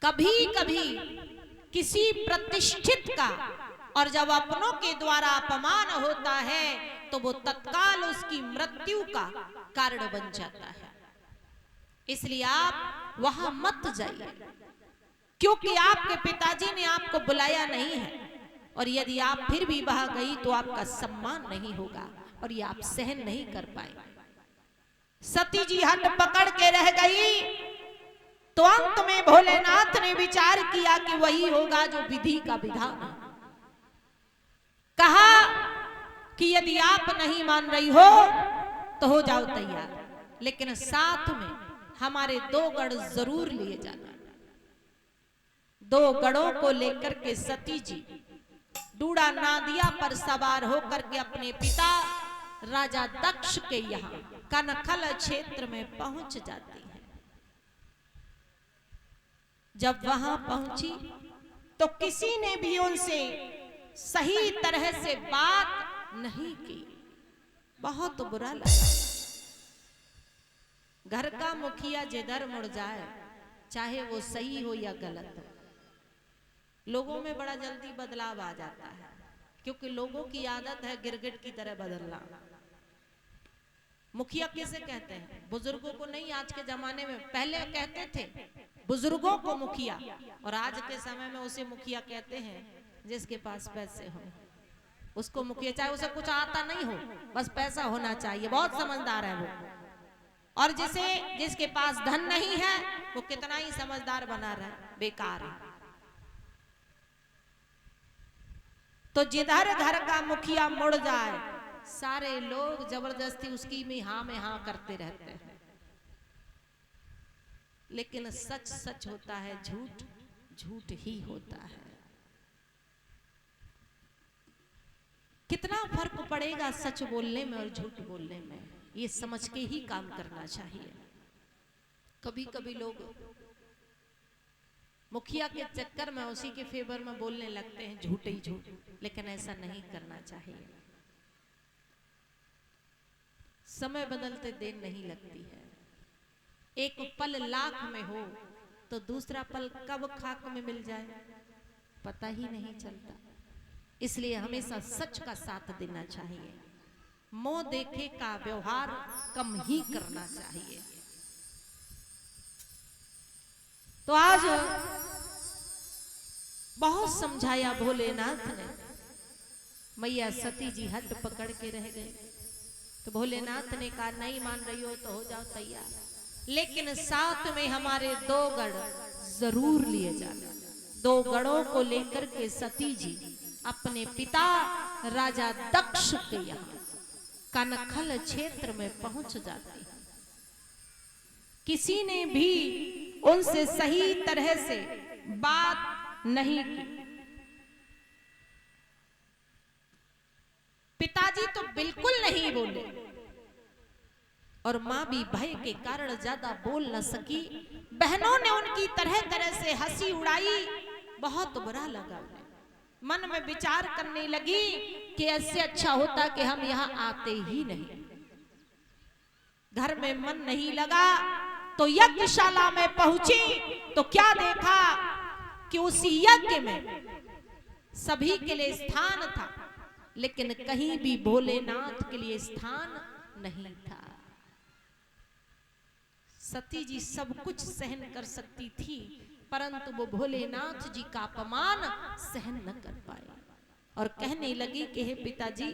कभी कभी किसी प्रतिष्ठित का और जब अपनों के द्वारा अपमान होता है तो वो तत्काल उसकी मृत्यु का कारण बन जाता है। इसलिए आप वहां मत जाइए, क्योंकि आपके पिताजी ने आपको बुलाया नहीं है, और यदि आप फिर भी वहां गई तो आपका सम्मान नहीं होगा और ये आप सहन नहीं कर पाएंगे। सती जी हट पकड़ के रह गई तो अंत में भोलेनाथ ने विचार किया कि वही होगा जो विधि का विधान है। कहा कि यदि आप नहीं मान रही हो तो हो जाओ तैयार, लेकिन साथ में हमारे 2 गढ़ जरूर लिए जाना। 2 गढ़ों को लेकर के सती जी डूड़ा नादिया पर सवार होकर के अपने पिता राजा दक्ष के यहाँ कनखल क्षेत्र में पहुंच जाती है। जब वहां पहुंची तो किसी ने भी उनसे सही तरह से बात नहीं की। बहुत बुरा लगा। घर का मुखिया जिधर मुड़ जाए, चाहे वो सही हो या गलत हो, लोगों में बड़ा जल्दी बदलाव आ जाता है, क्योंकि लोगों की आदत है गिरगिट की तरह बदलना। मुखिया किसे कहते हैं? बुजुर्गों को नहीं। आज के जमाने में पहले कहते थे बुजुर्गों को मुखिया, और आज के समय में उसे मुखिया कहते हैं जिसके पास पैसे हो उसको मुखिया, चाहे उसे कुछ आता नहीं हो, बस पैसा होना चाहिए, बहुत समझदार है वो। और जिसके पास धन नहीं है वो कितना ही समझदार बना रहा है, बेकार है। तो जिधर घर का मुखिया मुड़ जाए सारे लोग जबरदस्ती उसकी में हाँ करते रहते हैं। लेकिन सच सच होता है, झूठ झूठ ही होता है। कितना फर्क पड़ेगा सच बोलने में और झूठ बोलने में, ये समझ के ही काम करना चाहिए। कभी कभी लोग मुखिया के चक्कर में उसी के फेवर में बोलने लगते हैं झूठ ही झूठ, लेकिन ऐसा नहीं करना चाहिए। समय बदलते देर नहीं लगती है। एक पल लाख में हो तो दूसरा पल कब खाक में मिल जाए पता ही नहीं चलता। इसलिए हमेशा सच का साथ देना चाहिए। मुंह देखे का व्यवहार कम ही करना चाहिए। तो आज बहुत समझाया भोलेनाथ ने, मैया सती जी हट पकड़ के रह गए। तो भोलेनाथ ने कहा नहीं मान रही हो तो हो जाओ तैयार, लेकिन साथ में हमारे 2 गढ़ जरूर लिए जाना। 2 गढ़ों को लेकर के सती जी अपने पिता राजा दक्ष के यहाँ कनखल क्षेत्र में पहुंच जाती है। किसी ने भी उनसे सही तरह से बात नहीं की। पिताजी तो बिल्कुल नहीं बोले और मां भी भय के कारण ज्यादा बोल न सकी। बहनों ने उनकी तरह तरह से हंसी उड़ाई। बहुत बुरा लगा। मन में विचार करने लगी कि ऐसे अच्छा होता कि हम यहाँ आते ही नहीं। घर में मन नहीं लगा तो यज्ञशाला में पहुंची तो क्या देखा कि उसी यज्ञ में सभी के लिए स्थान था, लेकिन कहीं भी भोलेनाथ के लिए स्थान नहीं था। सती जी सब कुछ सहन कर सकती थी, परंतु वो भोलेनाथ जी का अपमान सहन न कर पाए और कहने लगी कि हे पिताजी,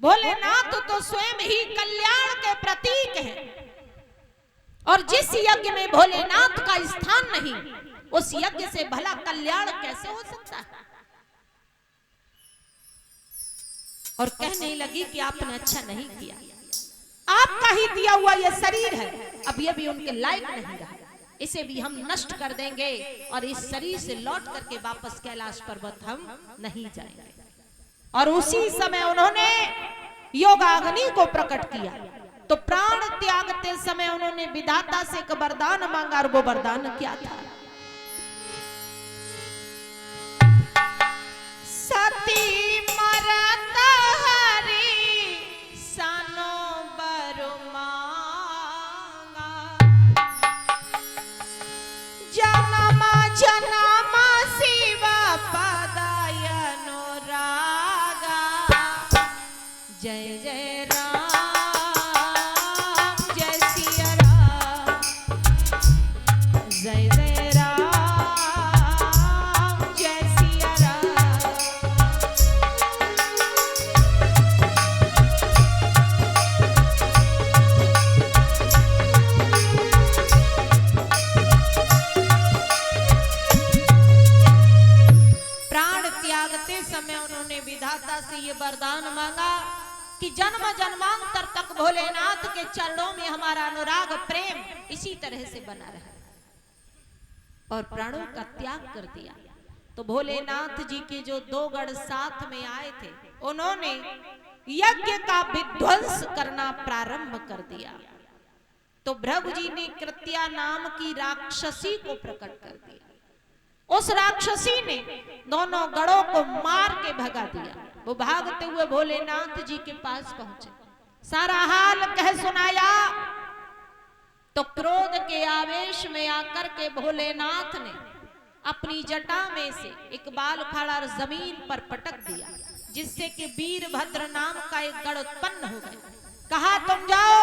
भोलेनाथ तो स्वयं ही कल्याण के प्रतीक है, और जिस यज्ञ में भोलेनाथ का स्थान नहीं उस यज्ञ से भला कल्याण कैसे हो सकता है। और कहने लगी कि आपने अच्छा नहीं किया, आपका ही दिया हुआ यह शरीर है, अब यह भी उनके लायक नहीं रहा, इसे भी हम नष्ट कर देंगे और इस शरीर से लौट करके वापस कैलाश पर्वत हम नहीं जाएंगे। और उसी समय उन्होंने योगाग्नि को प्रकट किया। तो प्राण त्यागते समय उन्होंने विधाता से एक वरदान मांगा, और वो वरदान क्या था? सती मरत हरि सनो बर मांगा, जन्म जन्म शिव पदाय अनुरागा। जय जय राम जय सिया राम, जय जय राम जय सिया राम। प्राण त्यागते समय उन्होंने विधाता से ये वरदान मांगा कि जन्म जन्मांतर तक भोलेनाथ के चरणों में हमारा अनुराग प्रेम इसी तरह से बना रहे, और प्राणों का त्याग कर दिया। तो भोलेनाथ जी के जो दो गण साथ में आए थे, उन्होंने यज्ञ का विध्वंस करना प्रारंभ कर दिया। तो भृगु जी ने कृत्या नाम की राक्षसी को प्रकट कर दिया। उस राक्षसी ने दोनों गणों को मार के भगा दिया। वो भागते हुए भोलेनाथ जी के पास पहुंचे, सारा हाल कह सुनाया। तो क्रोध के आवेश में आकर के भोलेनाथ ने अपनी जटा में से एक बाल उखाड़ा और जमीन पर पटक दिया, जिससे कि वीरभद्र नाम का एक गण उत्पन्न हो गया। कहा तुम जाओ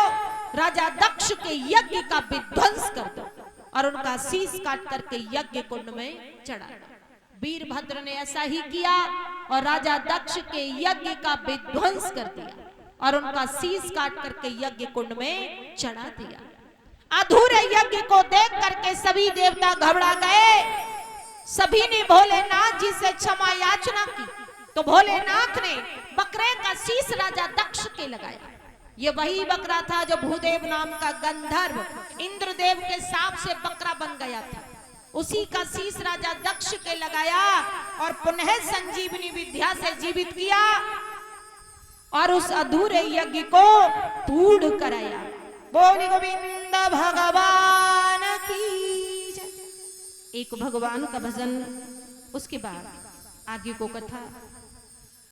राजा दक्ष के यज्ञ का विध्वंस कर दो और उनका शीश काट करके यज्ञ कुंड में चढ़ा। वीरभद्र ने ऐसा ही किया और राजा दक्ष के यज्ञ का विध्वंस कर दिया और उनका शीश काट करके यज्ञ कुंड में चढ़ा दिया। अधूरे यज्ञ को देख करके सभी देवता घबरा गए। सभी ने भोलेनाथ जी से क्षमा याचना की। तो भोलेनाथ ने बकरे का शीश राजा दक्ष के लगाया। ये वही बकरा था जो भूदेव नाम का गंधर्व इंद्रदेव के सांप से बकरा बन गया था। उसी का शीश राजा दक्ष के लगाया और पुनः संजीवनी विद्या से जीवित किया और उस अधूरे यज्ञ को पूर्ण कराया। बोल गोविंद भगवान की जय। एक भगवान का भजन, उसके बाद आगे को कथा।